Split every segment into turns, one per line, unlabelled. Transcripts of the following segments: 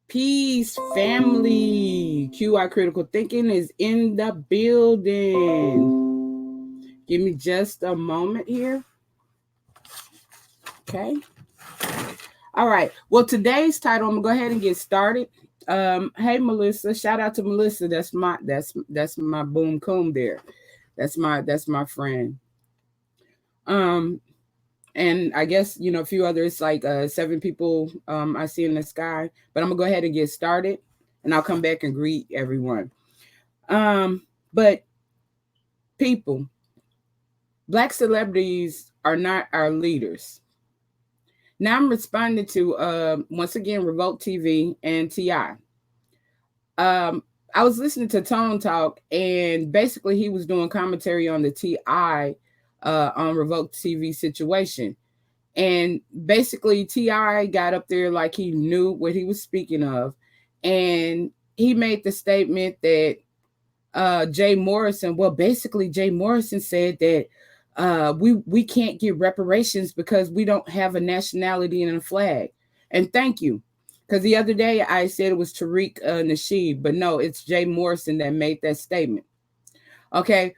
Peace, family. QI Critical Thinking is in the building. Give me just a moment here. Okay. All right. Well, today's title, I'm gonna go ahead and get started. Hey Melissa, shout out to Melissa. That's my boom coom there. That's my friend. And I guess a few others, like 7 people I see in the sky. But I'm gonna go ahead and get started, and I'll come back and greet everyone. But people, Black celebrities are not our leaders. Now I'm responding to once again Revolt TV and TI. I was listening to Tone Talk, and basically he was doing commentary on the TI on Revolt TV situation. And basically TI got up there like he knew what he was speaking of. And he made the statement that Jay Morrison said that we can't get reparations because we don't have a nationality and a flag. And thank you. Because the other day I said it was Tariq Nasheed, but no, it's Jay Morrison that made that statement. Okay.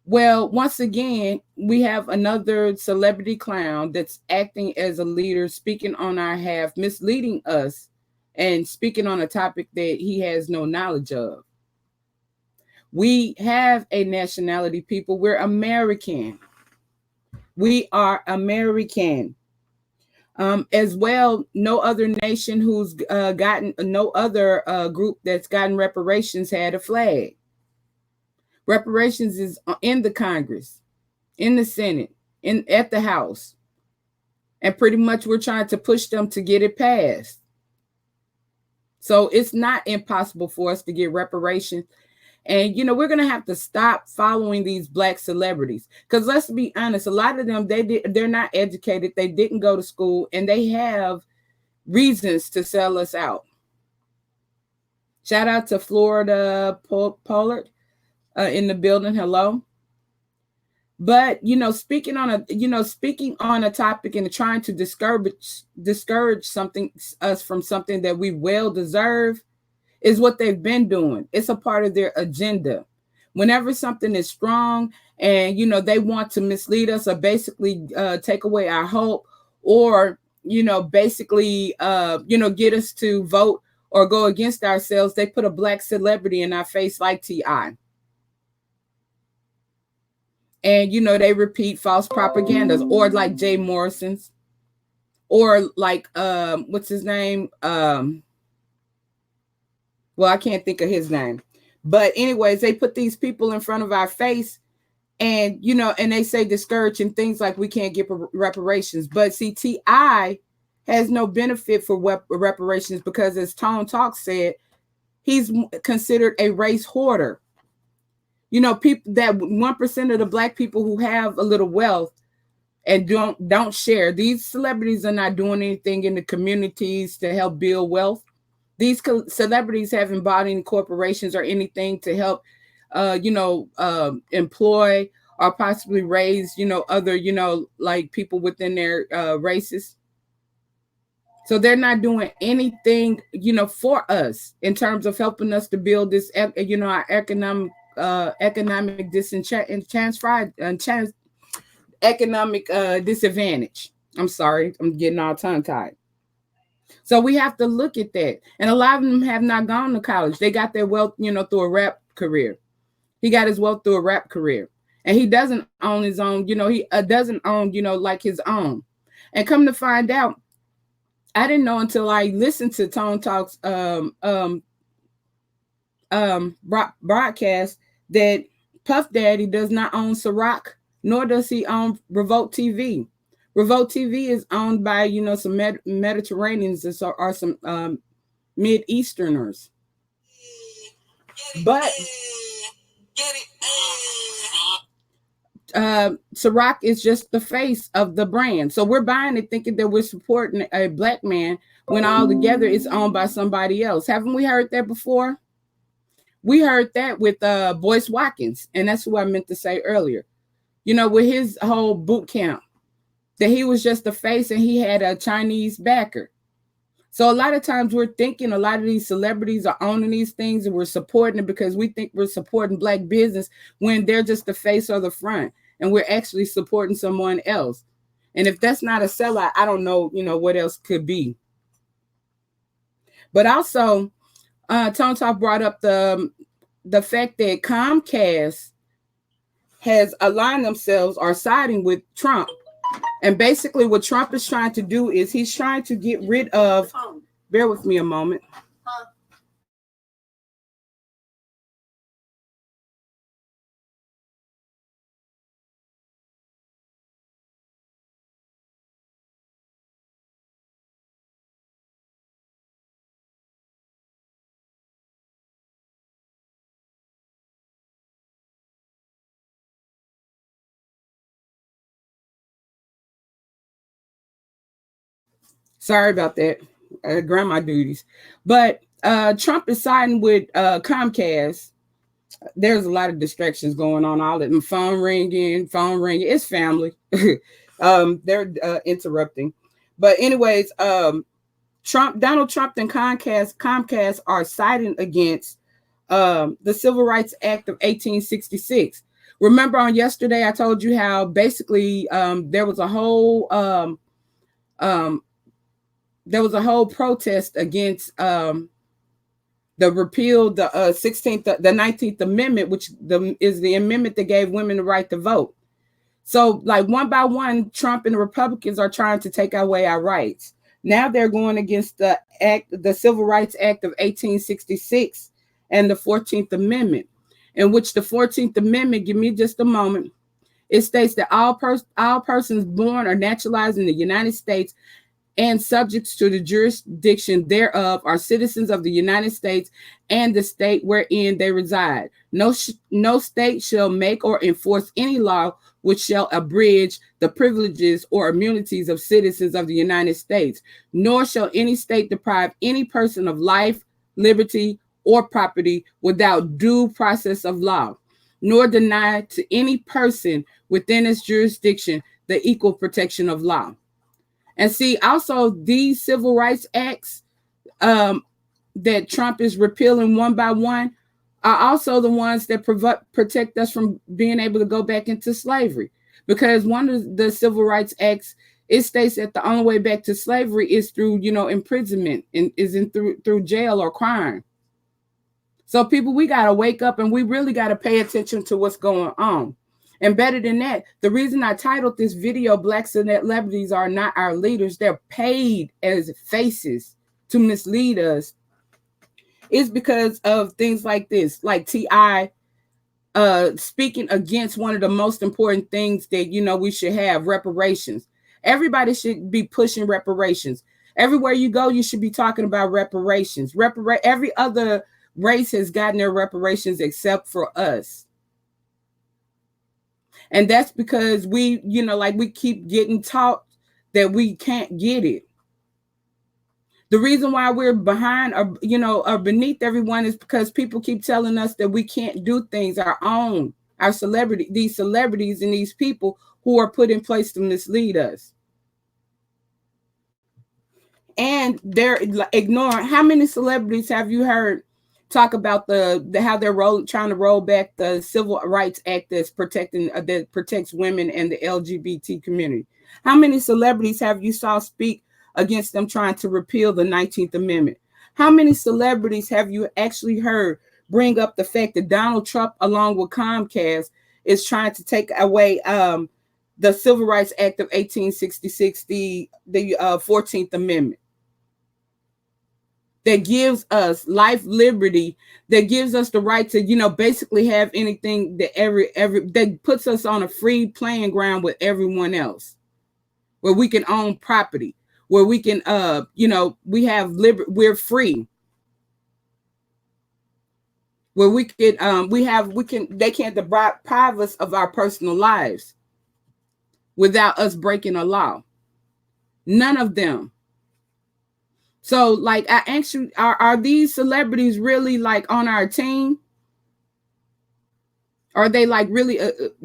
Well, once again, we have another celebrity clown that's acting as a leader, speaking on our behalf, misleading us, and speaking on a topic that he has no knowledge of. We have a nationality, people. We're American. We are American. As well, no other nation who's no other group that's gotten reparations had a flag. Reparations is in the Congress, in the Senate, at the House. And pretty much we're trying to push them to get it passed. So it's not impossible for us to get reparations. And, we're going to have to stop following these Black celebrities. Because let's be honest, a lot of them, they're not educated. They didn't go to school, and they have reasons to sell us out. Shout out to Florida Pollard in the building. Hello. But, speaking on a topic and trying to discourage us from something that we well deserve is what they've been doing. It's a part of their agenda. Whenever something is strong and, they want to mislead us or basically take away our hope or, basically, get us to vote or go against ourselves, they put a Black celebrity in our face like T.I. And, they repeat false propagandas, or like Jay Morrison's, or like, what's his name? Well, I can't think of his name. But anyways, they put these people in front of our face, and, and they say discouraging things like we can't get reparations. But see, T.I. has no benefit for reparations because, as Tone Talk said, he's considered a race hoarder. People, that 1% of the Black people who have a little wealth and don't share. These celebrities are not doing anything in the communities to help build wealth. These celebrities haven't bought any corporations or anything to help, employ or possibly raise, other, like people within their races. So they're not doing anything, for us in terms of helping us to build this, our economic economic disadvantage. I'm sorry, I'm getting all tongue tied. So we have to look at that. And a lot of them have not gone to college. They got their wealth, through a rap career. He got his wealth through a rap career. And he doesn't own his own, he doesn't own, like his own. And come to find out, I didn't know until I listened to Tone Talk's broadcast that Puff Daddy does not own Ciroc, nor does he own Revolt TV. Revolt TV is owned by, some Mediterraneans or some Mid-Easterners. But Ciroc is just the face of the brand. So we're buying it thinking that we're supporting a Black man when all together it's owned by somebody else. Haven't we heard that before? We heard that with Boyce Watkins, and that's what I meant to say earlier. With his whole boot camp, that he was just the face and he had a Chinese backer. So a lot of times we're thinking a lot of these celebrities are owning these things and we're supporting it because we think we're supporting Black business when they're just the face or the front, and we're actually supporting someone else. And if that's not a sellout, I don't know, what else could be. But also, Tone Talk brought up the fact that Comcast has aligned themselves or siding with Trump. And basically what Trump is trying to do is he's trying to get rid of, bear with me a moment. Sorry about that. Grandma duties. But Trump is siding with Comcast. There's a lot of distractions going on. All of them, phone ringing. It's family. They're interrupting. But anyways, Donald Trump and Comcast are siding against the Civil Rights Act of 1866. Remember on yesterday, I told you how basically there was a whole protest against the repeal, the 19th Amendment, which is the amendment that gave women the right to vote. So like one by one, Trump and the Republicans are trying to take away our rights. Now they're going against the Civil Rights Act of 1866 and the 14th Amendment, in which the 14th Amendment, give me just a moment, it states that all persons born or naturalized in the United States and subjects to the jurisdiction thereof are citizens of the United States and the state wherein they reside. No state shall make or enforce any law which shall abridge the privileges or immunities of citizens of the United States, nor shall any state deprive any person of life, liberty, or property without due process of law, nor deny to any person within its jurisdiction the equal protection of law. And see, also these civil rights acts that Trump is repealing one by one are also the ones that protect us from being able to go back into slavery. Because one of the civil rights acts, it states that the only way back to slavery is through, imprisonment and through jail or crime. So people, we got to wake up and we really got to pay attention to what's going on. And better than that, the reason I titled this video, Black Celebrities Are Not Our Leaders, they're paid as faces to mislead us, is because of things like this, like T.I. Speaking against one of the most important things that, we should have, reparations. Everybody should be pushing reparations. Everywhere you go, you should be talking about reparations. Every other race has gotten their reparations except for us. And that's because we keep getting taught that we can't get it. The reason why we're behind or beneath everyone is because people keep telling us that we can't do things our own. These celebrities and these people who are put in place to mislead us. And they're ignoring. How many celebrities have you heard talk about how they're trying to roll back the Civil Rights Act that protects women and the LGBT community? How many celebrities have you saw speak against them trying to repeal the 19th Amendment? How many celebrities have you actually heard bring up the fact that Donald Trump, along with Comcast, is trying to take away the Civil Rights Act of 1866, the 14th Amendment? That gives us life, liberty, that gives us the right to, basically have anything that that puts us on a free playing ground with everyone else, where we can own property, where we can, we have liberty, we're free, where we can, they can't deprive us of our personal lives without us breaking a law. None of them. So, like, I actually, are these celebrities really like on our team? Are they like really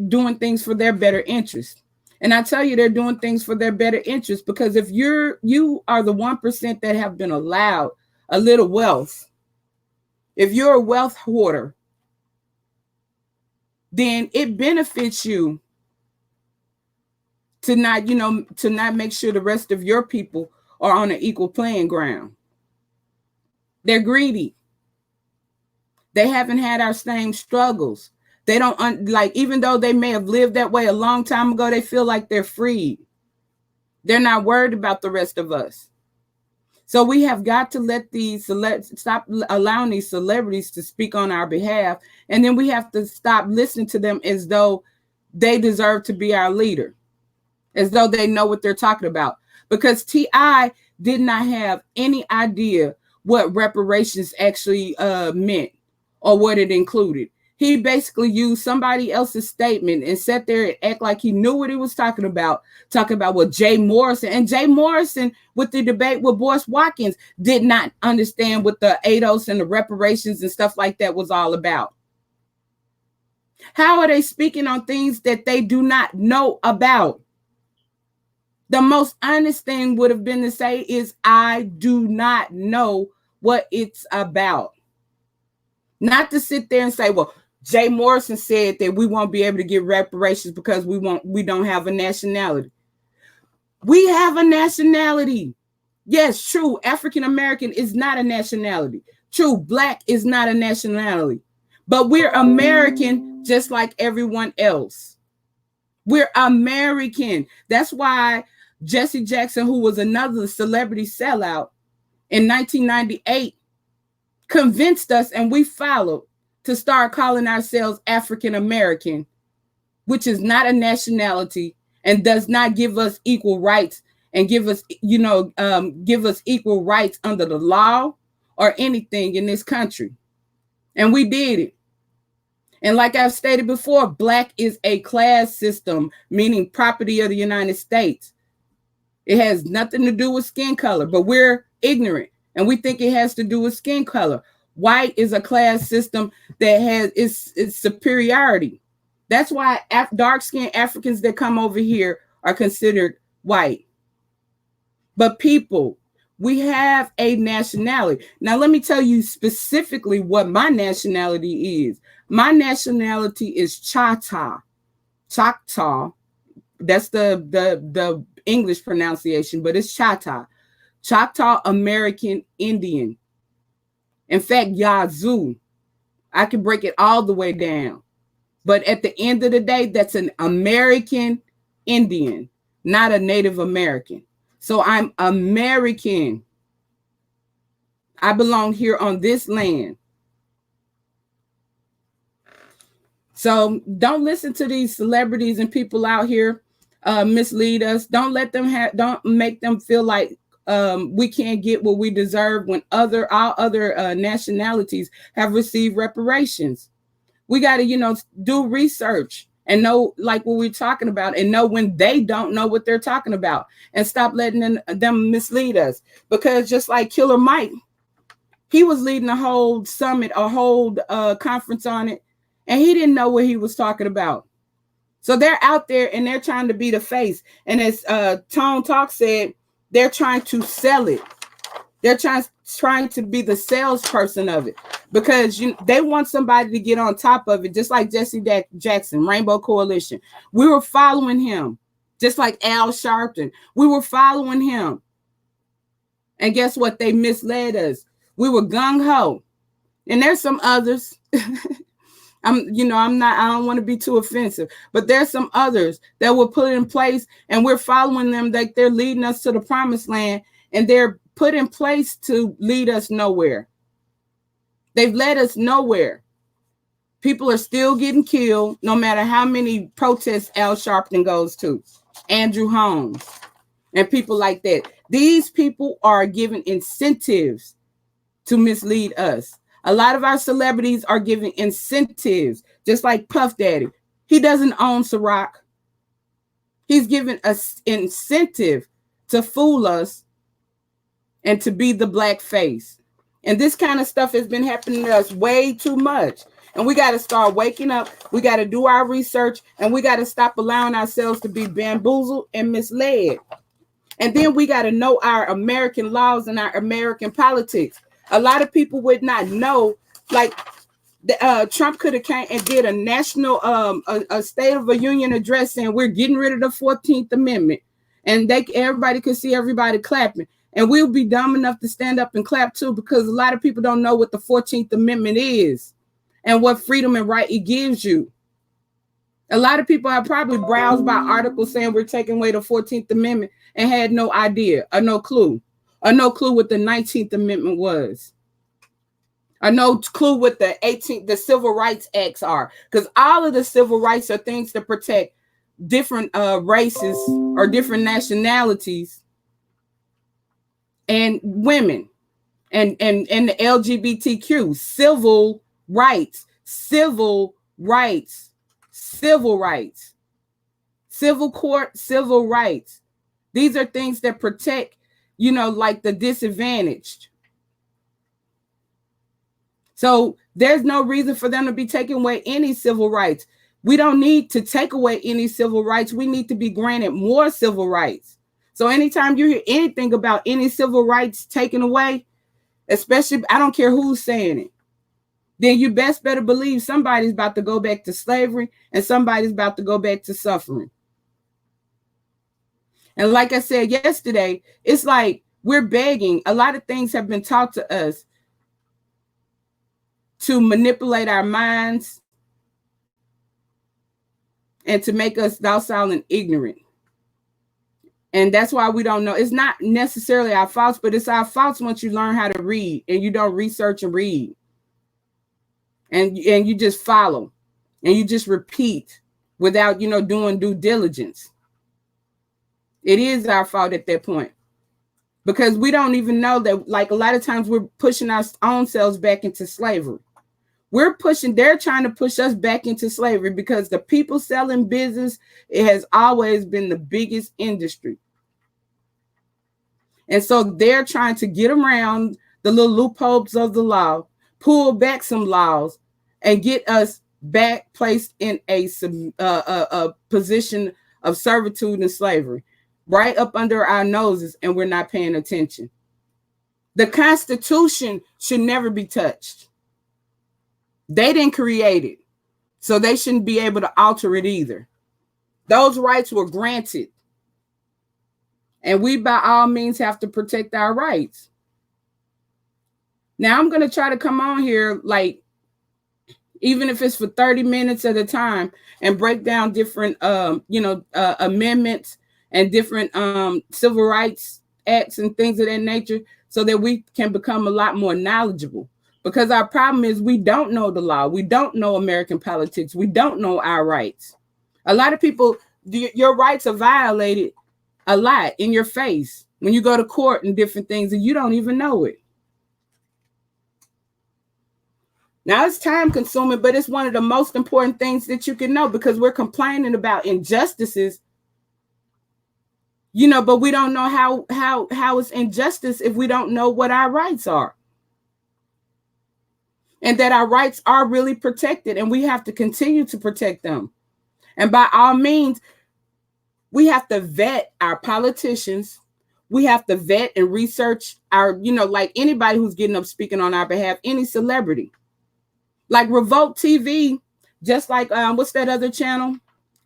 doing things for their better interest? And I tell you, they're doing things for their better interest, because if you are the 1% that have been allowed a little wealth, if you're a wealth hoarder, then it benefits you to not make sure the rest of your people are on an equal playing ground. They're greedy. They haven't had our same struggles. They don't even though they may have lived that way a long time ago, they feel like they're freed. They're not worried about the rest of us. So we have got to stop allowing these celebrities to speak on our behalf. And then we have to stop listening to them as though they deserve to be our leader, as though they know what they're talking about. Because T.I. did not have any idea what reparations actually meant or what it included. He basically used somebody else's statement and sat there and act like he knew what he was talking about what Jay Morrison. And Jay Morrison, with the debate with Boyce Watkins, did not understand what the ADOS and the reparations and stuff like that was all about. How are they speaking on things that they do not know about? The most honest thing would have been to say is, I do not know what it's about. Not to sit there and say, well, Jay Morrison said that we won't be able to get reparations because we don't have a nationality. We have a nationality. Yes, true. African American is not a nationality. True. Black is not a nationality. But we're American just like everyone else. We're American. That's why Jesse Jackson, who was another celebrity sellout in 1998, convinced us, and we followed, to start calling ourselves African American, which is not a nationality and does not give us equal rights and give us equal rights under the law or anything in this country. And we did it. And like I've stated before, Black is a class system, meaning property of the United States. It has nothing to do with skin color, but we're ignorant and we think it has to do with skin color. White is a class system that has its superiority. That's why dark-skinned Africans that come over here are considered white. But people, we have a nationality. Now, let me tell you specifically what my nationality is. My nationality is Choctaw. That's the English pronunciation, but it's Choctaw. Choctaw American Indian. In fact, Yazoo. I can break it all the way down. But at the end of the day, that's an American Indian, not a Native American. So I'm American. I belong here on this land. So don't listen to these celebrities and people out here mislead us. Don't let them don't make them feel like we can't get what we deserve when all other nationalities have received reparations. We got to, do research and know like what we're talking about, and know when they don't know what they're talking about, and stop letting them mislead us. Because just like Killer Mike, he was leading a whole summit, a whole conference on it, and he didn't know what he was talking about. So they're out there and they're trying to be the face. And as Tone Talk said, they're trying to sell it. They're trying to be the salesperson of it, because they want somebody to get on top of it, just like Jesse Jackson, Rainbow Coalition. We were following him, just like Al Sharpton. We were following him. And guess what? They misled us. We were gung-ho. And there's some others. I don't want to be too offensive, but there's some others that were put in place, and we're following them like they're leading us to the promised land, and they're put in place to lead us nowhere. They've led us nowhere. People are still getting killed, no matter how many protests Al Sharpton goes to. Andrew Holmes and people like that. These people are given incentives to mislead us. A lot of our celebrities are giving incentives, just like Puff Daddy. He doesn't own Ciroc. He's given us incentive to fool us and to be the black face. And this kind of stuff has been happening to us way too much. And we got to start waking up. We got to do our research, and we got to stop allowing ourselves to be bamboozled and misled. And then we got to know our American laws and our American politics. A lot of people would not know, like Trump could have came and did a national, a State of the Union address saying we're getting rid of the 14th Amendment, and everybody could see everybody clapping. And we'll be dumb enough to stand up and clap too, because a lot of people don't know what the 14th Amendment is and what freedom and right it gives you. A lot of people have probably browsed by articles saying we're taking away the 14th Amendment and had no idea or no clue what the 19th Amendment was. Or no clue what the Civil Rights Acts are. Because all of the civil rights are things to protect different races or different nationalities and women and the LGBTQ. Civil rights, civil court, civil rights. These are things that protect, like the disadvantaged. So there's no reason for them to be taking away any civil rights. We don't need to take away any civil rights. We need to be granted more civil rights. So anytime you hear anything about any civil rights taken away, especially, I don't care who's saying it, then you better believe somebody's about to go back to slavery and somebody's about to go back to suffering. And like I said yesterday, it's like we're begging. A lot of things have been taught to us to manipulate our minds and to make us docile and ignorant. And that's why we don't know. It's not necessarily our faults, but it's our faults once you learn how to read and you don't research and read. And you just follow and you just repeat without, doing due diligence. It is our fault at that point, because we don't even know that, like, a lot of times we're pushing our own selves back into slavery. They're trying to push us back into slavery because the people selling business, it has always been the biggest industry. And so they're trying to get around the little loopholes of the law, pull back some laws, and get us back placed in a position of servitude and slavery, right up under our noses, and we're not paying attention. The Constitution should never be touched. They didn't create it, so they shouldn't be able to alter it either. Those rights were granted, and we by all means have to protect our rights. Now I'm going to try to come on here like even if it's for 30 minutes at a time, and break down different, amendments and different civil rights acts and things of that nature, so that we can become a lot more knowledgeable. Because our problem is we don't know the law. We don't know American politics. We don't know our rights. A lot of people, your rights are violated a lot in your face when you go to court and different things, and you don't even know it. Now, it's time consuming, but it's one of the most important things that you can know, because we're complaining about injustices, but we don't know how it's injustice if we don't know what our rights are. And that our rights are really protected, and we have to continue to protect them. And by all means, we have to vet our politicians. We have to vet and research our, like anybody who's getting up speaking on our behalf, any celebrity. Like Revolt TV, just like what's that other channel?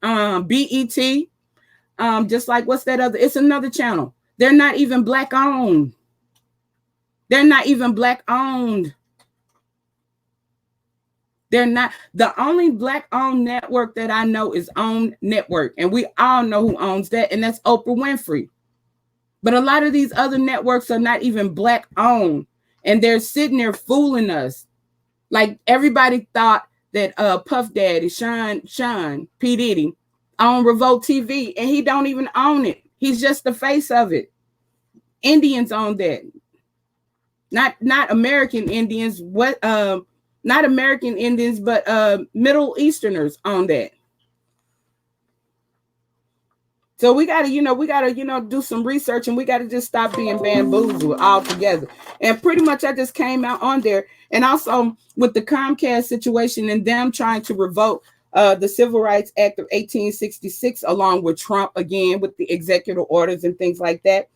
BET. Just like what's that other? It's another channel. They're not even Black owned. They're not even Black owned. They're not. The only Black owned network that I know is OWN Network, and we all know who owns that, and that's Oprah Winfrey. But a lot of these other networks are not even Black owned, and they're sitting there fooling us. Like everybody thought that Puff Daddy, Sean P. Diddy, owned Revolt TV, and he don't even own it. He's just the face of it. Indians own that. Not American Indians. Not American Indians, but Middle Easterners own that. So we gotta, do some research, and we gotta just stop being bamboozled altogether. And pretty much I just came out on there. And also with the Comcast situation and them trying to revoke the Civil Rights Act of 1866, along with Trump again with the executive orders and things like that.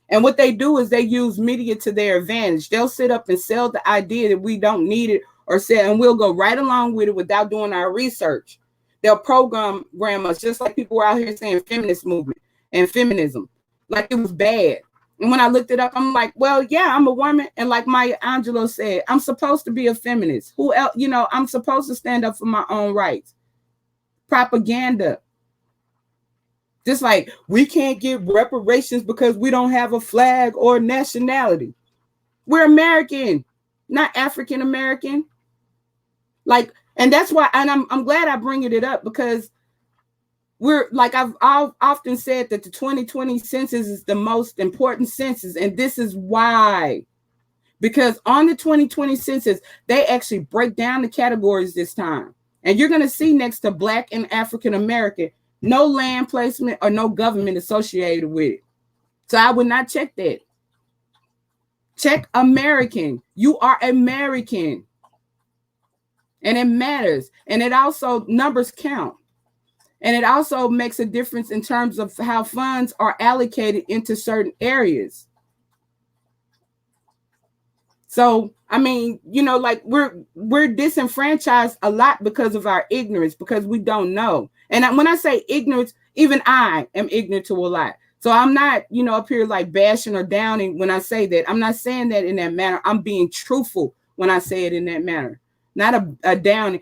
And what they do is they use media to their advantage. They'll sit up and sell the idea that we don't need it, or say, and we'll go right along with it without doing our research. They'll program us, just like people were out here saying feminist movement and feminism, like it was bad. And when I looked it up, I'm like, well, yeah, I'm a woman. And like Maya Angelou said, I'm supposed to be a feminist. Who else? I'm supposed to stand up for my own rights. Propaganda. Just like we can't get reparations because we don't have a flag or nationality. We're American, not African American. Like, and that's why, and I'm glad I bring it up, because we're like, I've often said that the 2020 census is the most important census. And this is why, because on the 2020 census, they actually break down the categories this time. And you're going to see next to Black and African American, no land placement or no government associated with it. So I would not check that. Check American. You are American. And it matters. And it also, numbers count. And it also makes a difference in terms of how funds are allocated into certain areas. So, I mean, like we're disenfranchised a lot because of our ignorance, because we don't know. And when I say ignorance, even I am ignorant to a lot. So I'm not, up here like bashing or downing when I say that. I'm not saying that in that manner. I'm being truthful when I say it in that manner, not a downing.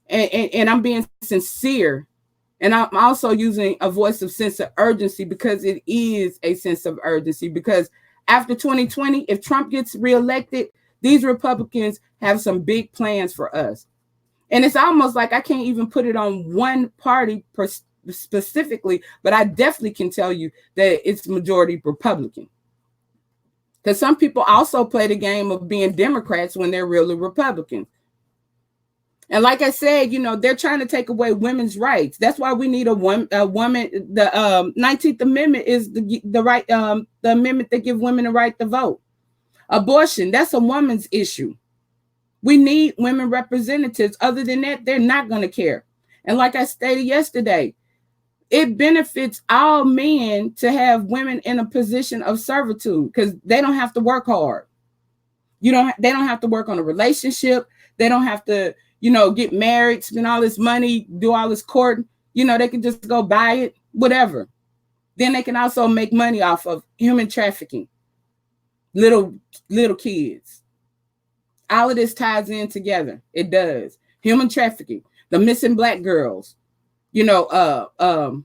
And I'm being sincere. And I'm also using a voice of sense of urgency, because it is a sense of urgency. Because after 2020, if Trump gets reelected, these Republicans have some big plans for us. And it's almost like I can't even put it on one party specifically, but I definitely can tell you that it's majority Republican. Because some people also play the game of being Democrats when they're really Republicans. And like I said, they're trying to take away women's rights. That's why we need a woman. The 19th Amendment is the right, the amendment that gives women the right to vote. Abortion, that's a woman's issue. We need women representatives. Other than that, they're not going to care. And like I stated yesterday, it benefits all men to have women in a position of servitude, because they don't have to work hard. They don't have to work on a relationship. They don't have to, get married, spend all this money, do all this courting. They can just go buy it, whatever. Then they can also make money off of human trafficking. Little kids. All of this ties in together. It does. human trafficking, the missing Black girls, child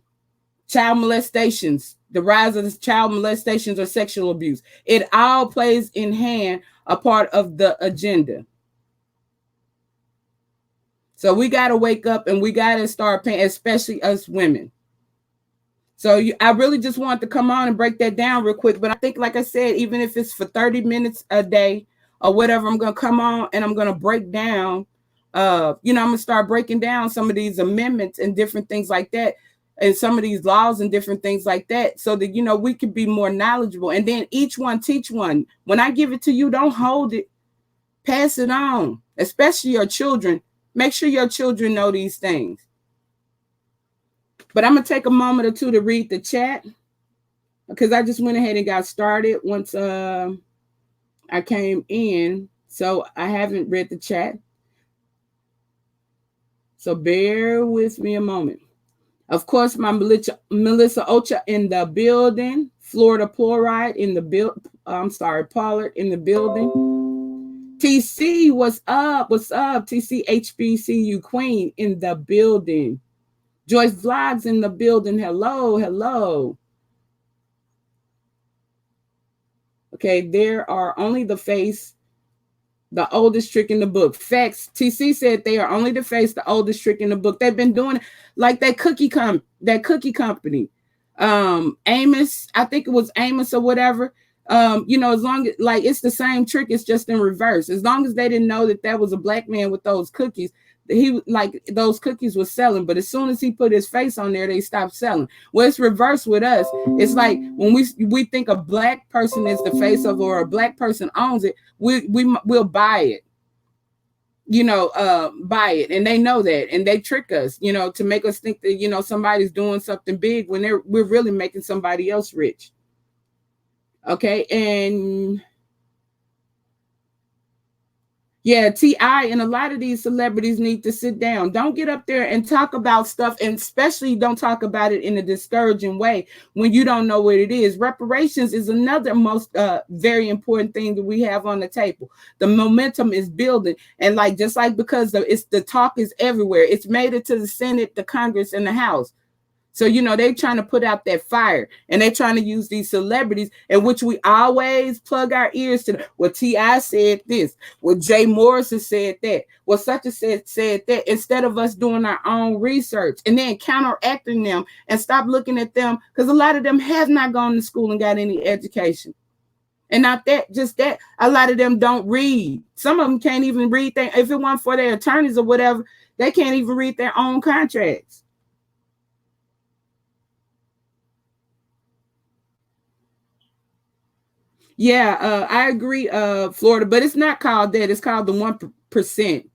molestations, the rise of child molestations or sexual abuse. It all plays in hand a part of the agenda. So we got to wake up and we got to start paying, especially us women. So I really just want to come on and break that down real quick. But I think, like I said, even if it's for 30 minutes a day or whatever, I'm going to come on and I'm going to break down, I'm going to start breaking down some of these amendments and different things like that, and some of these laws and different things like that, so that, we can be more knowledgeable. And then each one teach one. When I give it to you, don't hold it. Pass it on, especially your children. Make sure your children know these things. But I'm going to take a moment or two to read the chat, because I just went ahead and got started once I came in. So I haven't read the chat. So bear with me a moment. Of course, my Melissa Ocha in the building. Florida Pollard in the Pollard in the building. TC, what's up? What's up? TC HBCU Queen in the building. Joyce Vlogs in the building. Hello, hello. Okay, there are only the face, the oldest trick in the book. Facts. TC said they are only the face, the oldest trick in the book. They've been doing it like that cookie company. Amos, I think it was Amos or whatever. As long as, like, it's the same trick, it's just in reverse. As long as they didn't know that was a Black man with those cookies, those cookies was selling. But as soon as he put his face on there, they stopped selling. Well, it's reverse with us. It's like when we think a Black person is the face of, or a Black person owns it, we'll buy it. Buy it, and they know that, and they trick us, to make us think that somebody's doing something big when we're really making somebody else rich. Okay, and yeah, T.I. and a lot of these celebrities need to sit down. Don't get up there and talk about stuff, and especially don't talk about it in a discouraging way when you don't know what it is. Reparations is another most very important thing that we have on the table. The momentum is building, and because the talk is everywhere. It's made it to the Senate, the Congress, and the House. So, they're trying to put out that fire, and they're trying to use these celebrities, in which we always plug our ears to. Well, T.I. said this. Well, Jay Morrison said that. Well, such and said that, instead of us doing our own research and then counteracting them and stop looking at them, because a lot of them have not gone to school and got any education. And not that, just that, a lot of them don't read. Some of them can't even read. If it weren't for their attorneys or whatever, they can't even read their own contracts. Yeah, I agree, Florida, but it's not called that. It's called the 1%.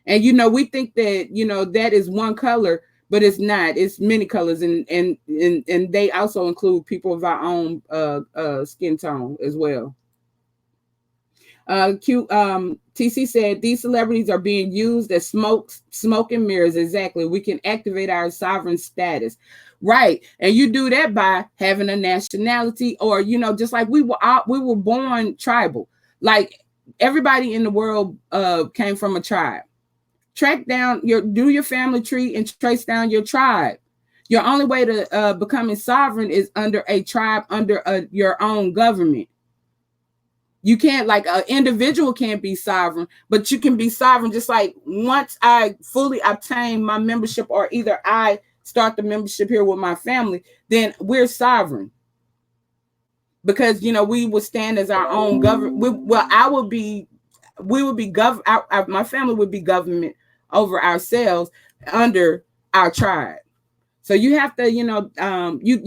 And, we think that, that is one color, but it's not. It's many colors. And they also include people of our own skin tone as well. TC said these celebrities are being used as smoke and mirrors. Exactly. We can activate our sovereign status. Right. And you do that by having a nationality, or, just like we were born tribal. Like everybody in the world came from a tribe. Track down do your family tree and trace down your tribe. Your only way to becoming sovereign is under a tribe, under your own government. You can't, like, an individual can't be sovereign, but you can be sovereign. Just like once I fully obtain my membership, or either I start the membership here with my family, then we're sovereign. Because, we will stand as our own government. My family would be government over ourselves under our tribe. So you have to, you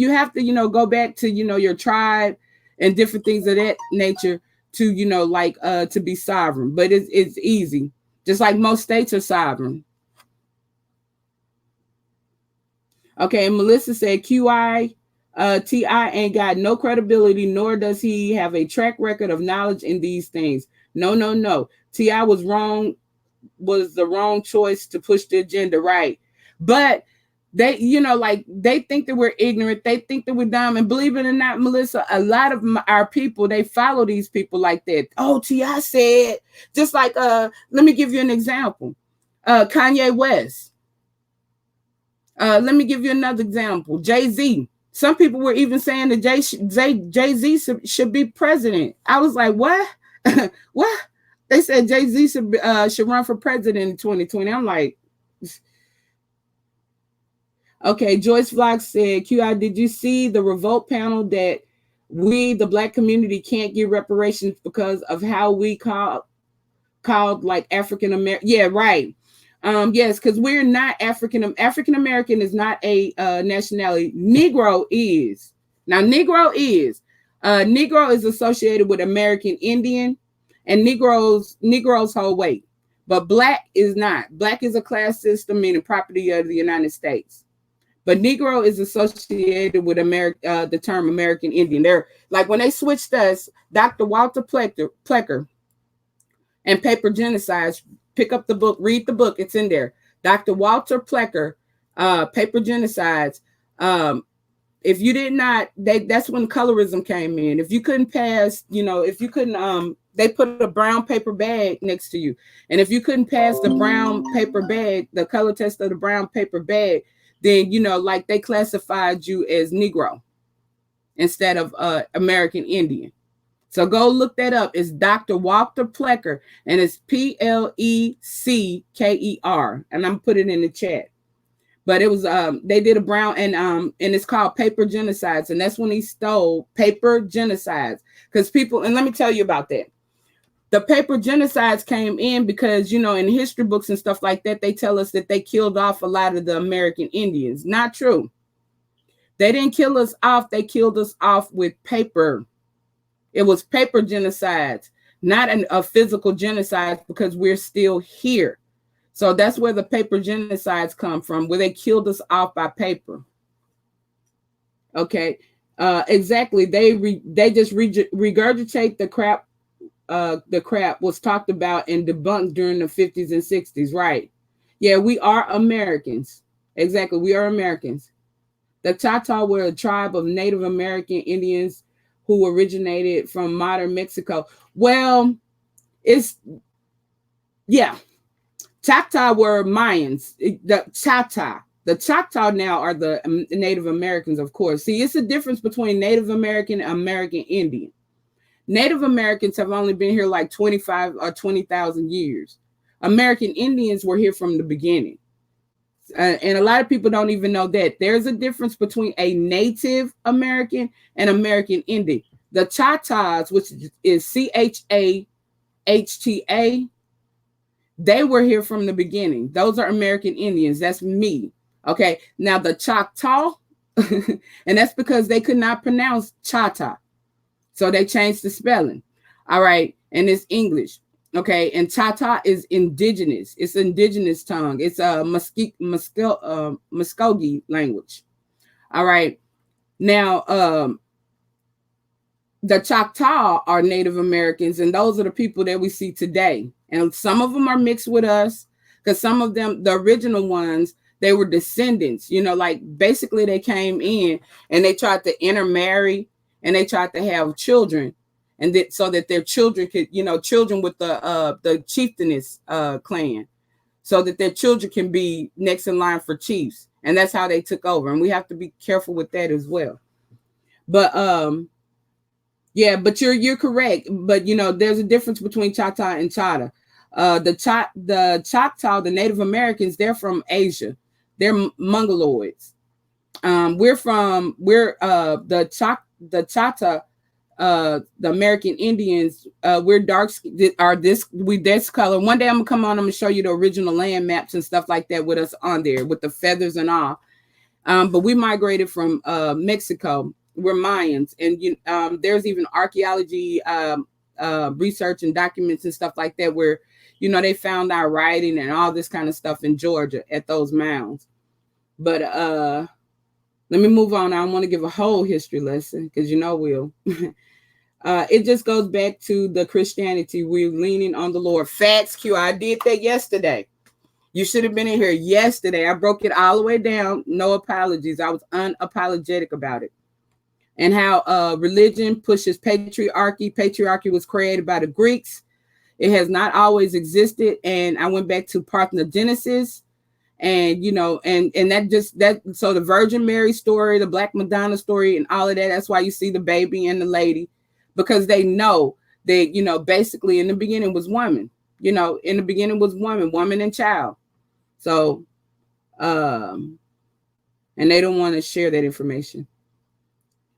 have to, go back to, your tribe and different things of that nature to, to be sovereign. But it's easy. Just like most states are sovereign. Okay, and Melissa said T.I. ain't got no credibility, nor does he have a track record of knowledge in these things. No. T.I. was the wrong choice to push the agenda, right? But they, they think that we're ignorant. They think that we're dumb. And believe it or not, Melissa, a lot of our people, they follow these people like that. Oh, T.I. said, just like, let me give you an example. Kanye West. Let me give you another example. Jay-Z. Some people were even saying that Jay-Z should be president. I was like, what? What? They said Jay-Z should run for president in 2020. I'm like, okay. Joyce Vlog said, QI, did you see the Revolt panel that we, the Black community, can't get reparations because of how we called like African American? Yeah, right. Yes, because we're not African American is not a nationality. Negro is. Now, Negro is associated with American Indian, and Negroes hold weight. But Black is not. Black is a class system, meaning property of the United States. But Negro is associated with the term American Indian. They're like, when they switched us, Dr. Walter Plecker and Paper Genocides. Pick up the book, read the book. It's in there. Dr. Walter Plecker, Paper Genocides. If you did not, that's when colorism came in. If you couldn't pass, if you couldn't, they put a brown paper bag next to you. And if you couldn't pass the brown paper bag, the color test of the brown paper bag, then, like they classified you as Negro instead of American Indian. So go look that up. It's Dr. Walter Plecker, and it's Plecker, and I'm putting it in the chat. But it was they did a brown and it's called Paper Genocides, and that's when he stole Paper Genocides, because people, and let me tell you about that. The Paper Genocides came in because, in history books and stuff like that, they tell us that they killed off a lot of the American Indians. Not true. They didn't kill us off. They killed us off with paper. It was paper genocides, not a physical genocide, because we're still here. So that's where the paper genocides come from, where they killed us off by paper. Okay, exactly. They just regurgitate the crap. The crap was talked about and debunked during the 50s and 60s, right? Yeah, we are Americans. Exactly, we are Americans. The Choctaw were a tribe of Native American Indians who originated from modern Mexico. Well, Choctaw were Mayans. The Choctaw now are the Native Americans, of course. See, it's a difference between Native American and American Indian. Native Americans have only been here like 25 or 20,000 years. American Indians were here from the beginning. And a lot of people don't even know that. There's a difference between a Native American and American Indian. The Choctaws, which is Chahta, they were here from the beginning. Those are American Indians. That's me. Okay. Now the Choctaw, and that's because they could not pronounce Chata. So they changed the spelling. All right. And it's English. Okay, and Chata is indigenous. It's indigenous tongue. It's a Muskogee language. All right. Now, the Choctaw are Native Americans, and those are the people that we see today. And some of them are mixed with us, because some of them, the original ones, they were descendants. Like basically they came in and they tried to intermarry and they tried to have children. And that so that their children could, children with the chieftainess clan, so that their children can be next in line for chiefs. And that's how they took over. And we have to be careful with that as well. But yeah, but you're correct. But there's a difference between Choctaw and Chata. The Choctaw, the Native Americans, they're from Asia. They're Mongoloids. The Choctaw. The American Indians, we're dark, we this color. One day I'm gonna come on, I'm gonna show you the original land maps and stuff like that with us on there with the feathers and all. But we migrated from Mexico. We're Mayans, and there's even archaeology research and documents and stuff like that where they found our writing and all this kind of stuff in Georgia at those mounds. But let me move on. I don't want to give a whole history lesson because we'll. It just goes back to the Christianity. We're leaning on the Lord. Facts, Q. I did that yesterday. You should have been in here yesterday. I broke it all the way down. No apologies. I was unapologetic about it. And how religion pushes patriarchy. Patriarchy was created by the Greeks. It has not always existed. And I went back to parthenogenesis, and and that so the Virgin Mary story, the Black Madonna story, and all of that. That's why you see the baby and the lady, because they know that basically in the beginning was woman. In the beginning was woman and child. So, and they don't want to share that information.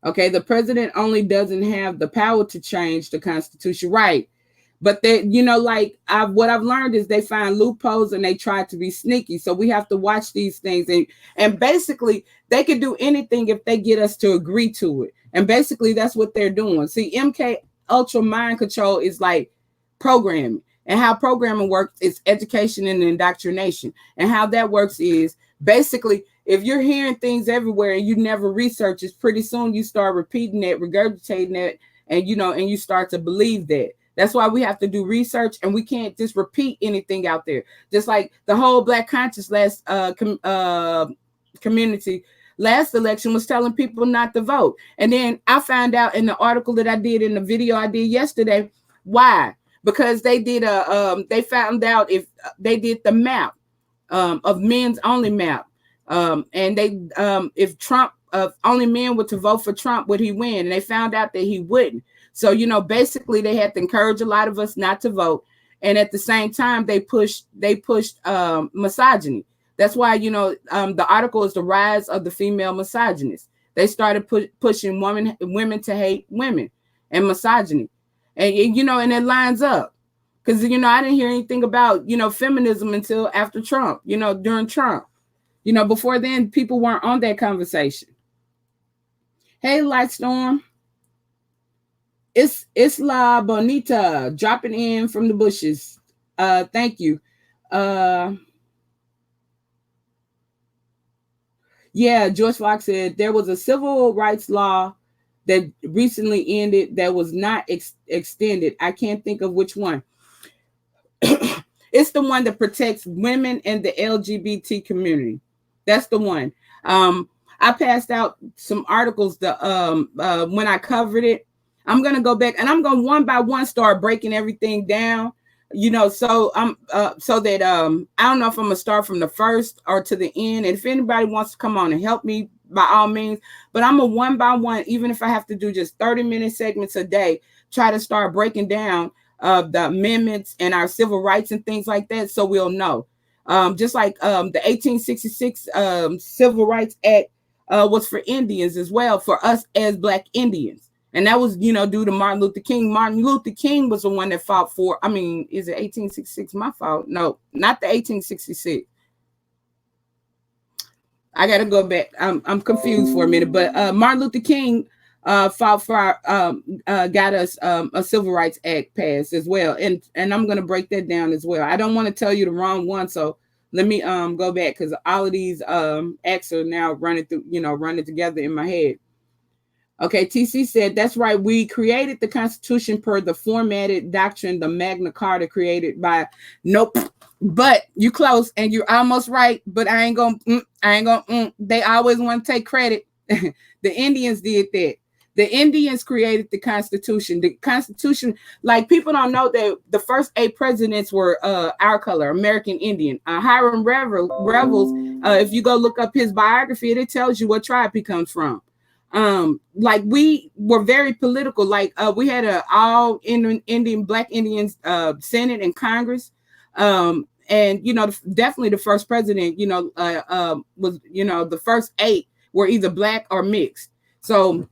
Okay, the president only doesn't have the power to change the Constitution, right? But they, what I've learned is they find loopholes and they try to be sneaky. So we have to watch these things, and basically they can do anything if they get us to agree to it. And basically that's what they're doing. See, MK Ultra mind control is like programming, and how programming works is education and indoctrination. And how that works is basically, if you're hearing things everywhere and you never research it, pretty soon you start repeating that, regurgitating that, and you start to believe that. That's why we have to do research, and we can't just repeat anything out there. Just like the whole Black conscious community last election was telling people not to vote. And then I found out in the article that I did, in the video I did yesterday, why? Because they did they found out if they did the map of men's only map. And they if Trump only men were to vote for Trump, would he win? And they found out that he wouldn't. So, basically they had to encourage a lot of us not to vote. And at the same time, they pushed misogyny. That's why, the article is The Rise of the Female Misogynist. They started pushing women to hate women and misogyny. And, and it lines up. Because, I didn't hear anything about, feminism until after Trump, during Trump. Before then, people weren't on that conversation. Hey, Lightstorm. It's La Bonita dropping in from the bushes. Thank you. Yeah, George Fox said there was a civil rights law that recently ended that was not extended. I can't think of which one. It's the one that protects women and the LGBT community. That's the one. I passed out some articles when I covered it. I'm going to go back and I'm going to one by one start breaking everything down, so so that I don't know if I'm going to start from the first or to the end. And if anybody wants to come on and help me, by all means, but I'm a one by one, even if I have to do just 30-minute segments a day, try to start breaking down the amendments and our civil rights and things like that. So we'll know. Just like the 1866 Civil Rights Act was for Indians as well, for us as Black Indians. And that was, due to Martin Luther King. Martin Luther King was the one that fought for, is it 1866 my fault? No, not the 1866. I got to go back. I'm confused for a minute, but Martin Luther King fought for got us a Civil Rights Act passed as well. And I'm going to break that down as well. I don't want to tell you the wrong one. So let me go back, because all of these acts are now running together in my head. Okay, TC said, that's right. We created the Constitution per the formatted doctrine, the Magna Carta created by, nope. But you close and you're almost right. But I ain't gonna, they always want to take credit. The Indians did that. The Indians created the Constitution. The Constitution, like, people don't know that the first 8 presidents were our color, American Indian. Hiram Revels, if you go look up his biography, it tells you what tribe he comes from. Like, we were very political. Like, we had a all Indian Black Indians Senate and Congress. And definitely the first president, was, the first 8 were either Black or mixed. So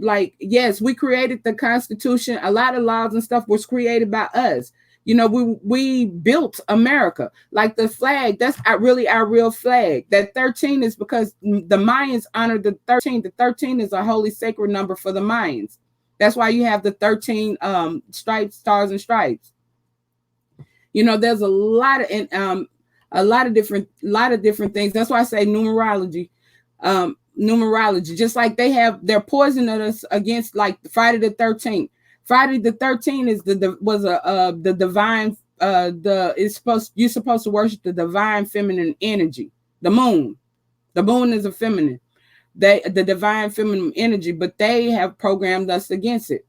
like, yes, we created the Constitution. A lot of laws and stuff was created by us. We built America. Like the flag, that's really our real flag. That 13 is because the Mayans honored the 13. The 13 is a holy sacred number for the Mayans. That's why you have the 13 stripes, stars, and stripes. There's a lot of different things. That's why I say numerology. Numerology, just like they're poisoning us against, like, Friday the 13th. Friday the 13th is the divine. You're supposed to worship the divine feminine energy. The moon is a feminine. The divine feminine energy, but they have programmed us against it.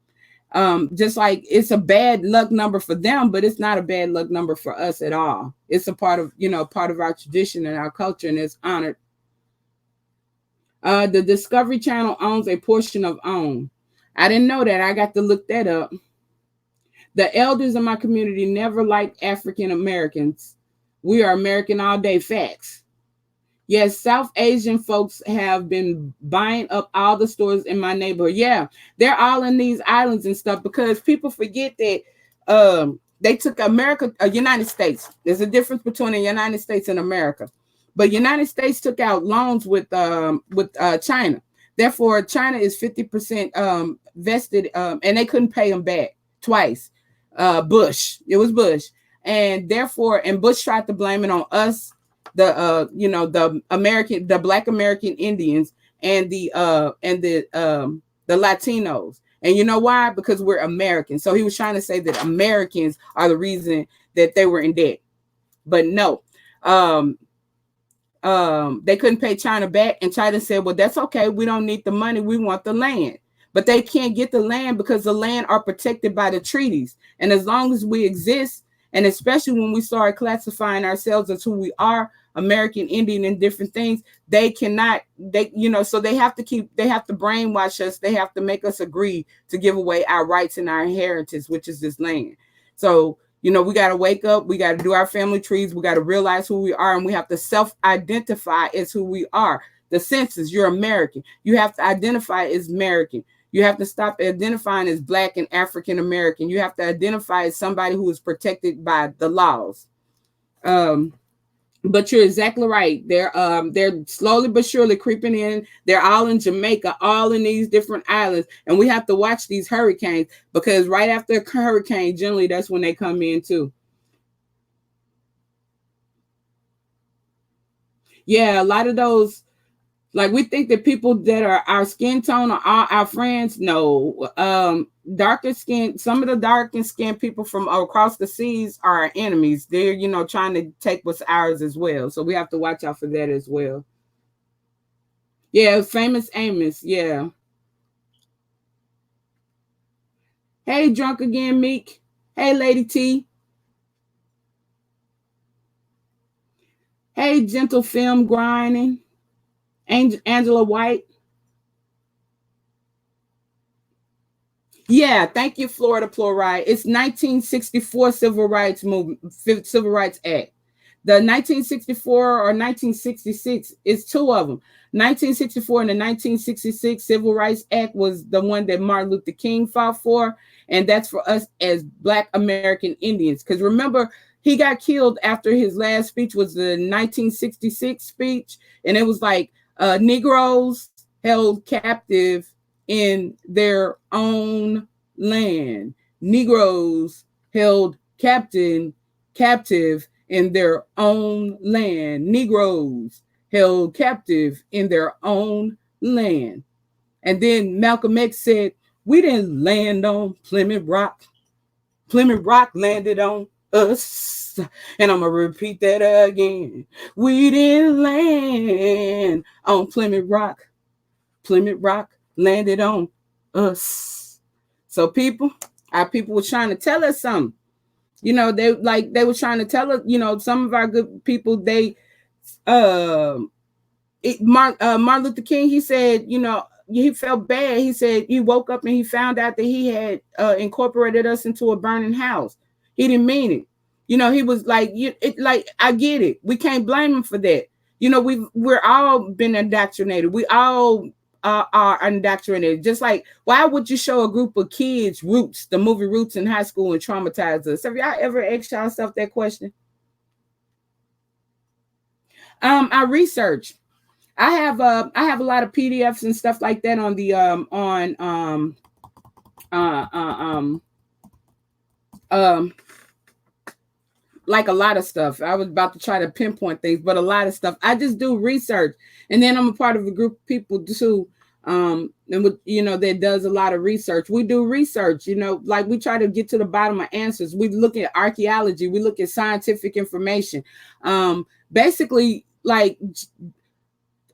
Just like it's a bad luck number for them, but it's not a bad luck number for us at all. It's a part of, part of our tradition and our culture, and it's honored. The Discovery Channel owns a portion of OWN. I didn't know that. I got to look that up. The elders in my community never liked African Americans. We are American all day. Facts. Yes, South Asian folks have been buying up all the stores in my neighborhood. Yeah, they're all in these islands and stuff, because people forget that they took America, United States. There's a difference between the United States and America. But United States took out loans with China. Therefore, China is 50% vested, and they couldn't pay them back twice. Bush, it was Bush, and therefore, and Bush tried to blame it on us, the Black American Indians and the Latinos. And you know why? Because we're Americans. So he was trying to say that Americans are the reason that they were in debt. But no, they couldn't pay China back, and China said, well, that's okay, we don't need the money, we want the land. But they can't get the land because the land are protected by the treaties. And as long as we exist, and especially when we start classifying ourselves as who we are, American Indian and different things, they cannot, so they have to brainwash us. They have to make us agree to give away our rights and our inheritance, which is this land. So, we got to wake up. We got to do our family trees. We got to realize who we are, and we have to self-identify as who we are. The census, you're American. You have to identify as American. You have to stop identifying as Black and African American. You have to identify as somebody who is protected by the laws. But you're exactly right. They're slowly but surely creeping in. They're all in Jamaica, all in these different islands. And we have to watch these hurricanes, because right after a hurricane, generally that's when they come in too. Yeah, a lot of those, like, we think that people that are our skin tone are our friends. No, darker skin, some of the darker skinned people from across the seas are our enemies. They're, trying to take what's ours as well. So we have to watch out for that as well. Yeah, famous Amos. Yeah. Hey, drunk again, Meek. Hey, Lady T. Hey, gentle film grinding. Angela White. Yeah, thank you, Florida Plurality. It's 1964 Civil Rights Act. The 1964 or 1966 is two of them. 1964 and the 1966 Civil Rights Act was the one that Martin Luther King fought for, and that's for us as Black American Indians. Because remember, he got killed after his last speech was the 1966 speech, and it was like Negroes held captive in their own land. Negroes held captive in their own land. Negroes held captive in their own land. And then Malcolm X said, we didn't land on Plymouth Rock. Plymouth Rock landed on us. And I'm going to repeat that again. We didn't land on Plymouth Rock. Plymouth Rock landed on us. So our people were trying to tell us something. They were trying to tell us, some of our good people, Martin Luther King, he said, he felt bad. He said he woke up and he found out that he had incorporated us into a burning house. He didn't mean it. He was like, I get it. We can't blame him for that. We're all been indoctrinated. We all are indoctrinated. Just like, why would you show a group of kids Roots, the movie Roots in high school, and traumatize us? Have y'all ever asked yourself that question? I research. I have a lot of PDFs and stuff like that on the like a lot of stuff. I was about to try to pinpoint things, but a lot of stuff. I just do research, and then I'm a part of a group of people too, and that does a lot of research. We do research, like we try to get to the bottom of answers. We look at archaeology. We look at scientific information. Basically, like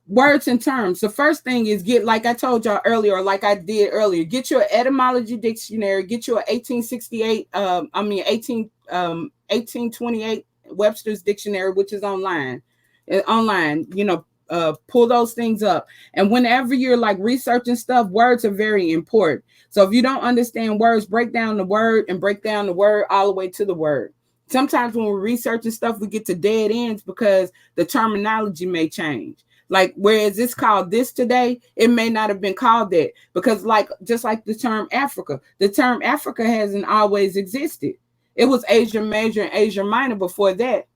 words and terms. The first thing is get, like I told y'all earlier, or like I did earlier, get your etymology dictionary, get your 1868, 1828 Webster's dictionary, which is online. Pull those things up. And whenever you're like researching stuff, words are very important. So if you don't understand words, break down the word and break down the word all the way to the word. Sometimes when we're researching stuff, we get to dead ends because the terminology may change. Like, whereas it's called this today, it may not have been called that, because just like the term Africa hasn't always existed. It was Asia Major and Asia Minor before that.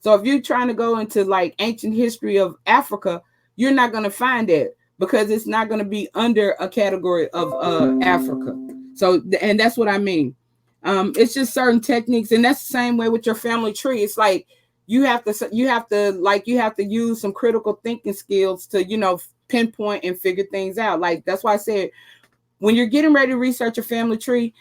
So if you're trying to go into like ancient history of Africa, you're not going to find that, because it's not going to be under a category of Africa. So, and that's what I mean. It's just certain techniques, and that's the same way with your family tree. It's like you have to use some critical thinking skills to pinpoint and figure things out. Like, that's why I said, when you're getting ready to research your family tree,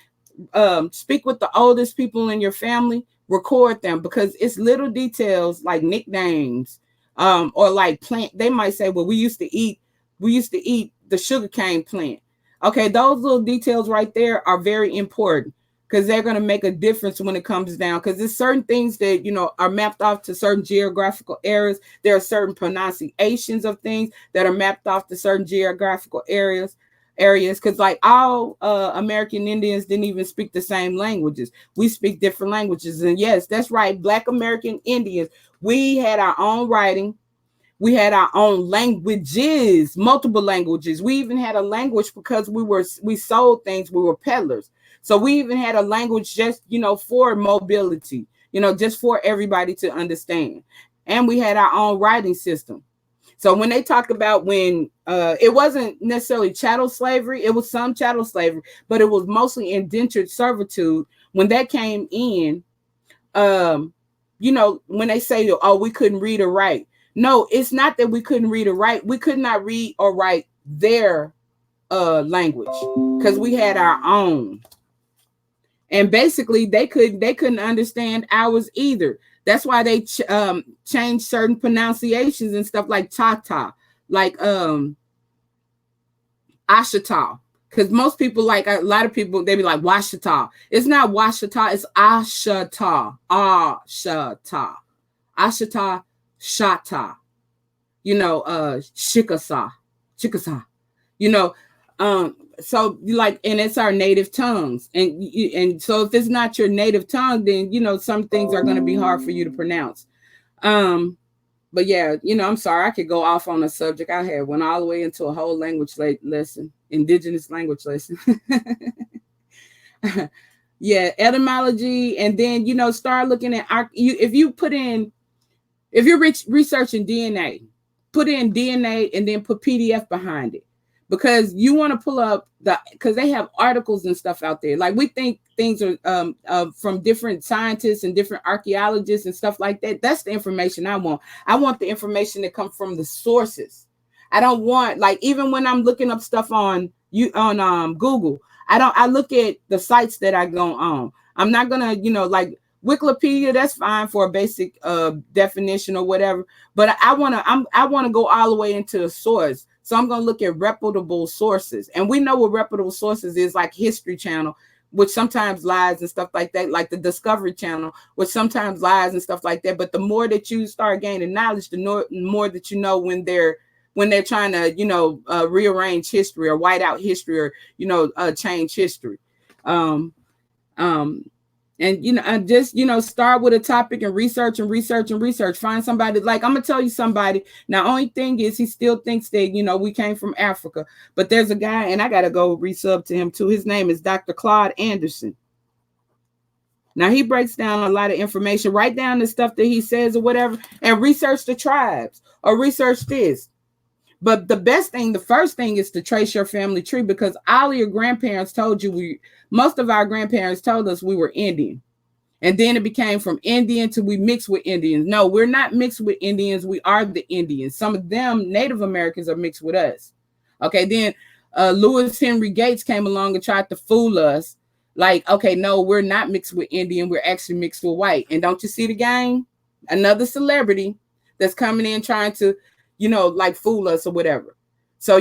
speak with the oldest people in your family, record them, because it's little details like nicknames, or like plant. They might say, well, we used to eat the sugarcane plant. Okay, those little details right there are very important, because they're going to make a difference when it comes down, because there's certain things that are mapped off to certain geographical areas. There are certain pronunciations of things that are mapped off to certain geographical areas, because like all American Indians didn't even speak the same languages. We speak different languages. And yes, that's right, Black American Indians, we had our own writing. We had our own languages, multiple languages. We even had a language because we sold things. We were peddlers. So we even had a language just, for mobility, just for everybody to understand. And we had our own writing system. So when they talk about when it wasn't necessarily chattel slavery, it was some chattel slavery, but it was mostly indentured servitude. When that came in, when they say, oh, we couldn't read or write. No, it's not that we couldn't read or write. We could not read or write their language, because we had our own. And basically, they couldn't understand ours either. That's why they changed certain pronunciations and stuff, like Tata, like Ashita. Because most people, like a lot of people, they be like Washita. It's not Washita, it's Ashita. Ashita. Ashita, Shata. Chickasaw. So like, and it's our native tongues, and so if it's not your native tongue, then some things are going to be hard for you to pronounce. But yeah, I'm sorry, I could go off on a subject. I had went all the way into a whole language lesson, indigenous language lesson. Yeah, etymology, and then start looking at if you're researching DNA, put in DNA and then put PDF behind it. Because you want to pull up because they have articles and stuff out there. Like, we think things are from different scientists and different archaeologists and stuff like that. That's the information I want. I want the information that comes from the sources. I don't want, like, even when I'm looking up stuff on Google, I look at the sites that I go on. I'm not gonna, like Wikipedia, that's fine for a basic definition or whatever. But I wanna go all the way into the source. So I'm going to look at reputable sources. And we know what reputable sources is, like History Channel, which sometimes lies and stuff like that, like the Discovery Channel, which sometimes lies and stuff like that. But the more that you start gaining knowledge, the more that when they're trying to, rearrange history or white out history or, change history. And just start with a topic and research. Find somebody. Like, I'm gonna tell you somebody. Now, only thing is, he still thinks that we came from Africa. But there's a guy, and I gotta go resub to him too. His name is Dr. Claude Anderson. Now, he breaks down a lot of information. Write down the stuff that he says or whatever, and research the tribes or research this. But the first thing is to trace your family tree, because all of your grandparents told you most of our grandparents told us we were Indian. And then it became from Indian to we mixed with Indians. No, we're not mixed with Indians. We are the Indians. Some of them, Native Americans, are mixed with us. Okay, then Lewis Henry Gates came along and tried to fool us. Like, okay, no, we're not mixed with Indian. We're actually mixed with white. And don't you see the game? Another celebrity that's coming in trying to like fool us or whatever. So,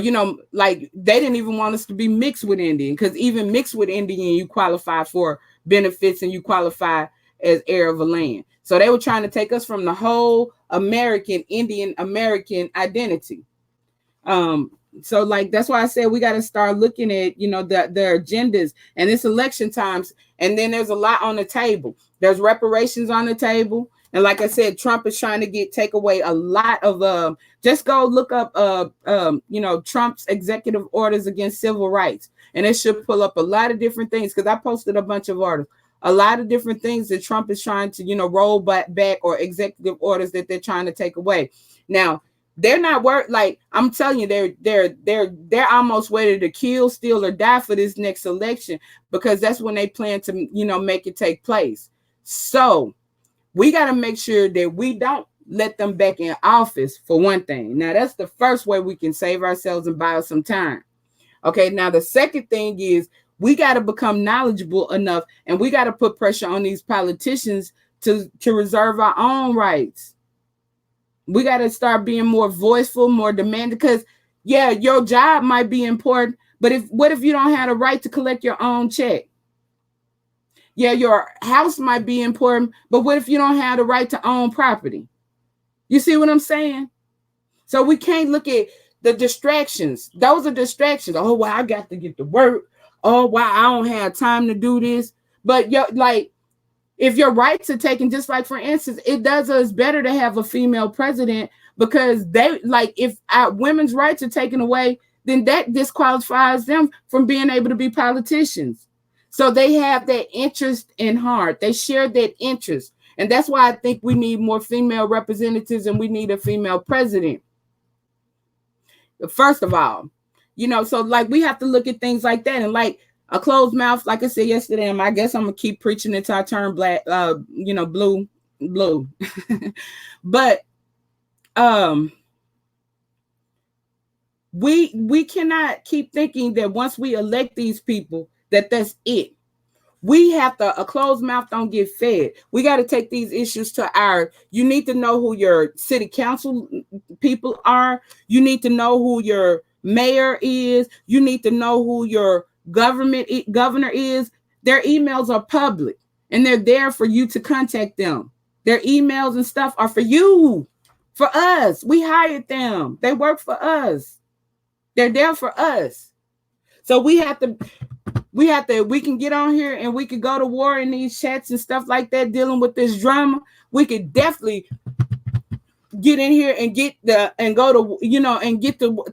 like they didn't even want us to be mixed with Indian, because even mixed with Indian, you qualify for benefits and you qualify as heir of a land. So they were trying to take us from the whole American, Indian American identity. So like that's why I said we got to start looking at the agendas, and it's election times, and then there's a lot on the table. There's reparations on the table, and like I said, Trump is trying to take away a lot of just go look up Trump's executive orders against civil rights, and it should pull up a lot of different things, because I posted a bunch of articles, a lot of different things that Trump is trying to roll back, or executive orders that they're trying to take away. Now they're not worth, like I'm telling you, they're almost ready to kill, steal, or die for this next election, because that's when they plan to make it take place. So we got to make sure that we don't let them back in office, for one thing. Now that's the first way we can save ourselves and buy us some time. Okay, now the second thing is we got to become knowledgeable enough, and we got to put pressure on these politicians to reserve our own rights. We got to start being more voiceful, more demanding, because yeah, your job might be important, but what if you don't have the right to collect your own check? Yeah, your house might be important, but what if you don't have the right to own property? You see what I'm saying? So we can't look at the distractions. Those are distractions. Oh, well, I got to get to work. Oh, wow, I don't have time to do this. But like, if your rights are taken, just like, for instance, it does us better to have a female president, because they, like, if our women's rights are taken away, then that disqualifies them from being able to be politicians. So they have that interest in heart. They share that interest. And that's why I think we need more female representatives, and we need a female president. First of all, so like we have to look at things like that. And like a closed mouth, like I said yesterday, and I guess I'm gonna keep preaching until I turn black, blue. But we cannot keep thinking that once we elect these people, that's it. We have to, a closed mouth don't get fed. We got to take these issues to you need to know who your city council people are. You need to know who your mayor is. You need to know who your governor is. Their emails are public, and they're there for you to contact them. Their emails and stuff are for you, for us. We hired them. They work for us. They're there for us. So we can get on here and we could go to war in these chats and stuff like that, dealing with this drama. We could definitely get in here and get the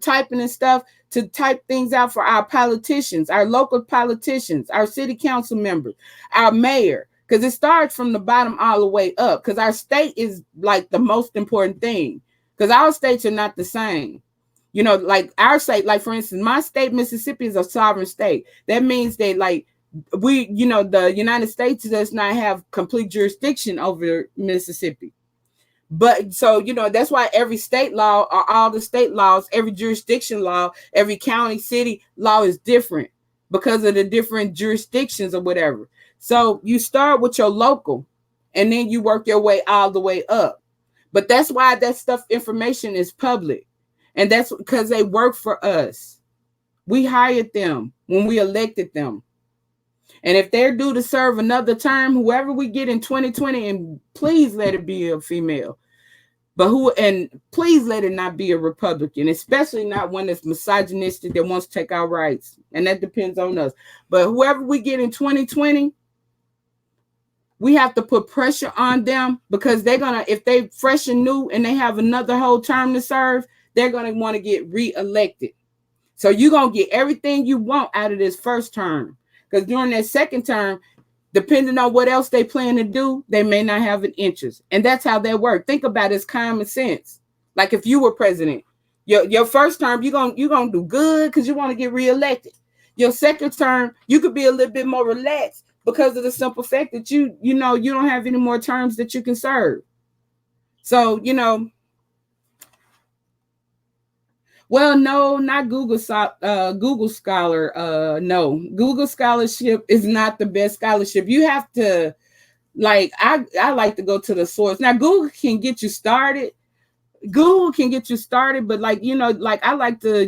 typing and stuff, to type things out for our politicians, our local politicians, our city council members, our mayor, because it starts from the bottom all the way up, because our state is like the most important thing, because our states are not the same. Like our state, like for instance, my state, Mississippi, is a sovereign state. That means that like the United States does not have complete jurisdiction over Mississippi. But so, that's why every state law, or all the state laws, every jurisdiction law, every county, city law is different because of the different jurisdictions or whatever. So you start with your local, and then you work your way all the way up. But that's why that stuff, information, is public. And that's because they work for us. We hired them when we elected them. And if they're due to serve another term, whoever we get in 2020, and please let it be a female, and please let it not be a Republican, especially not one that's misogynistic, that wants to take our rights. And that depends on us. But whoever we get in 2020, we have to put pressure on them, because they're going to, if they fresh and new and they have another whole term to serve, they're going to want to get reelected. So you're going to get everything you want out of this first term, because during that second term, depending on what else they plan to do, they may not have an interest. And that's how they work. Think about it, it's common sense. Like if you were president, your first term, you're going to do good because you want to get reelected. Your second term, you could be a little bit more relaxed because of the simple fact that you don't have any more terms that you can serve. So, well, no, not Google Scholar. No, Google Scholarship is not the best scholarship. You have to, like, I like to go to the source. Now, Google can get you started, Google can get you started, but like, like I like to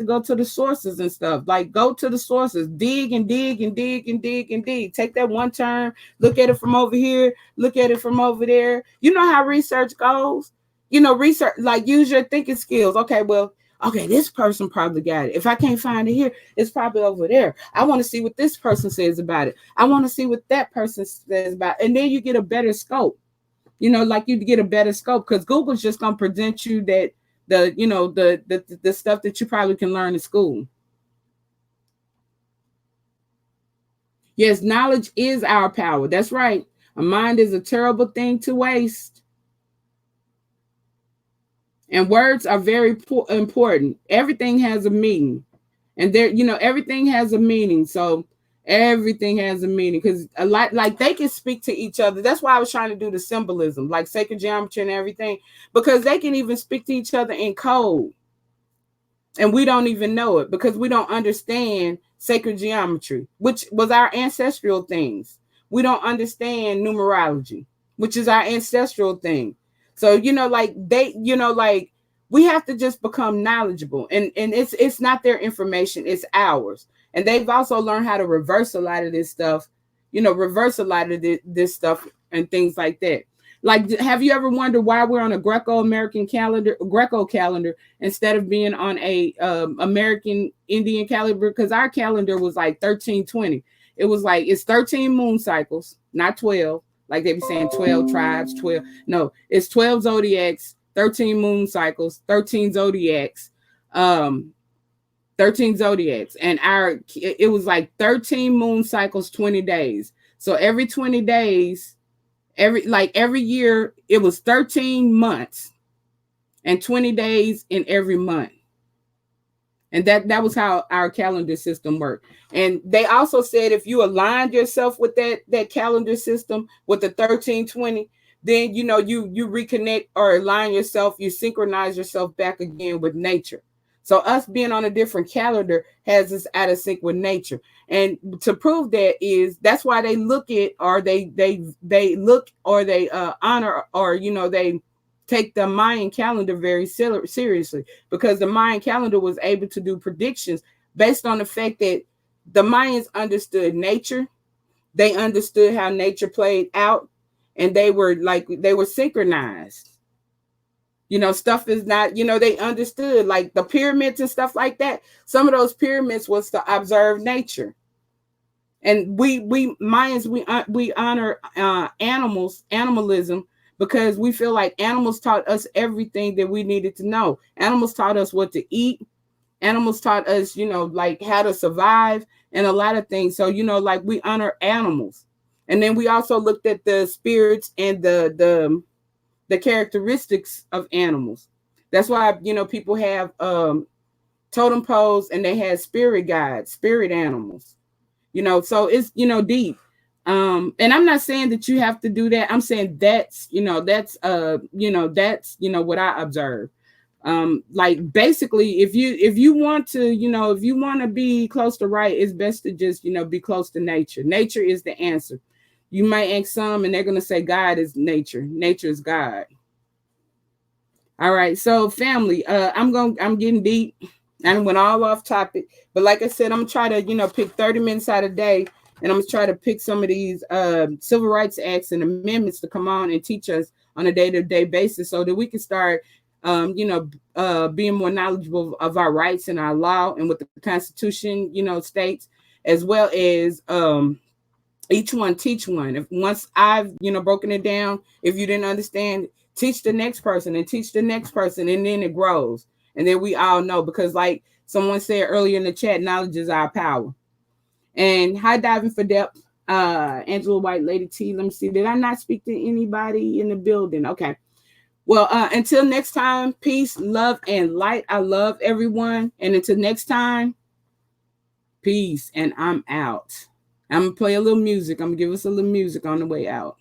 go to the sources and stuff. Like, go to the sources, dig and dig and dig and dig and dig. Take that one term, look at it from over here, look at it from over there. You know how research goes. Research, like, use your thinking skills. Okay, well, okay, this person probably got it. If I can't find it here, it's probably over there. I want to see what this person says about it. I want to see what that person says about it. And then you get a better scope. Like, you get a better scope, because Google's just gonna present you that the stuff that you probably can learn in school. Yes, knowledge is our power. That's right. A mind is a terrible thing to waste. And words are very important. Everything has a meaning. And everything has a meaning. So everything has a meaning, because a lot, like, they can speak to each other. That's why I was trying to do the symbolism, like sacred geometry and everything, because they can even speak to each other in code. And we don't even know it, because we don't understand sacred geometry, which was our ancestral things. We don't understand numerology, which is our ancestral thing. So, like, we have to just become knowledgeable, and it's not their information, it's ours. And they've also learned how to reverse a lot of this stuff, this stuff and things like that. Like, have you ever wondered why we're on a Greco calendar instead of being on a American Indian calendar? Because our calendar was like 1320. It was like, it's 13 moon cycles, not 12. Like they be saying 12 tribes, 12. No, it's 12 zodiacs, 13 moon cycles, 13 zodiacs. 13 zodiacs, and it was like 13 moon cycles, 20 days. So every 20 days, every year, it was 13 months and 20 days in every month. And that was how our calendar system worked. And they also said, if you aligned yourself with that calendar system with the 1320, then you reconnect or align yourself, you synchronize yourself back again with nature. So us being on a different calendar has us out of sync with nature. And to prove that's why they look at, or they honor, or they take the Mayan calendar very seriously, because the Mayan calendar was able to do predictions based on the fact that the Mayans understood nature. They understood how nature played out, and they were synchronized. Stuff is not, they understood, like the pyramids and stuff like that. Some of those pyramids was to observe nature. And we Mayans, we honor animalism, because we feel like animals taught us everything that we needed to know. Animals taught us what to eat. Animals taught us, like how to survive and a lot of things. So, like, we honor animals. And then we also looked at the spirits and the characteristics of animals. That's why, people have totem poles, and they have spirit guides, spirit animals, so it's, deep. And I'm not saying that you have to do that. I'm saying that's what I observe. Like, basically, if you want to be close to right, it's best to just, be close to nature. Nature is the answer. You might ask some, and they're going to say God is nature. Nature is God. All right. So, family, I'm getting deep. I went all off topic. But like I said, I'm going to try to, pick 30 minutes out of the day. And I'm going to try to pick some of these civil rights acts and amendments to come on and teach us on a day-to-day basis, so that we can start, being more knowledgeable of our rights and our law and what the Constitution, states, as well as each one teach one. If once I've broken it down, if you didn't understand, teach the next person and teach the next person, and then it grows, and then we all know, because like someone said earlier in the chat, knowledge is our power. And high diving for depth, Angela White, Lady T. Let me see, did I not speak to anybody in the building? Okay. Well, until next time, peace, love, and light. I love everyone. And until next time, peace, and I'm out. I'm going to play a little music. I'm going to give us a little music on the way out.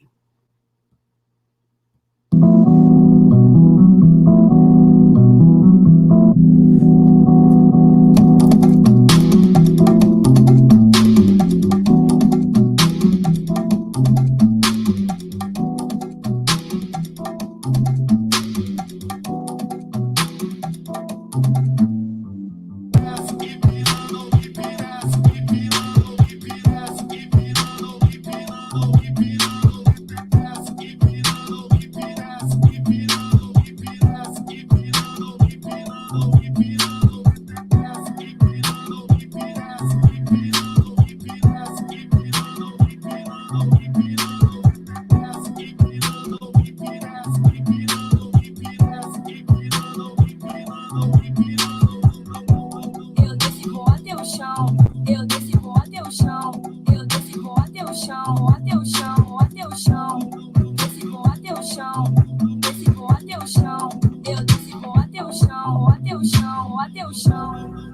Eu desci, vou até o chão. Eu desci, vou até o chão. Eu desci, vou até o chão. Vou até o chão, vou até o chão. Desci, vou até o chão. Desci, vou até o chão. Eu desci, vou até o chão. Vou até o chão, vou até o chão.